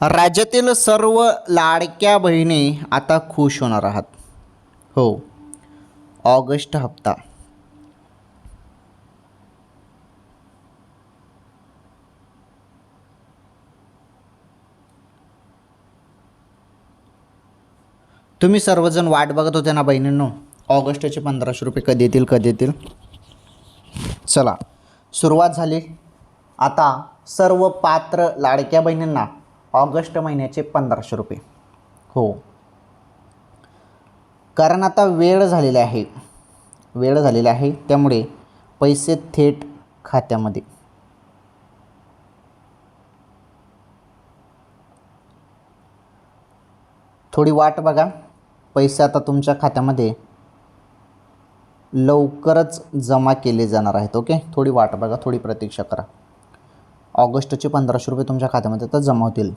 राज्यातील सर्व लाडक्या बहिणी आता खुश होणार आहात. हो, ऑगस्ट हप्ता. तुम्ही सर्वजण वाट बघत होते ना बहिणींनो, ऑगस्टचे 1500 रुपये कधी येतील कधी येतील. चला, सुरुवात झाली. आता सर्व पात्र लाडक्या बहिणींना ऑगस्ट महिन्याचे 1500 रुपये. हो, कारण आता वेळ झालेली आहे, त्यामुळे पैसे थेट खात्यामध्ये. थोडी वाट बघा, पैसे आता तुमच्या खात्यामध्ये लवकरच जमा केले जाणार आहेत. ओके, थोडी वाट बघा, थोडी प्रतीक्षा करा. ऑगस्टचे 1500 रुपये तुमच्या खात्यामध्ये आता जमा होतील.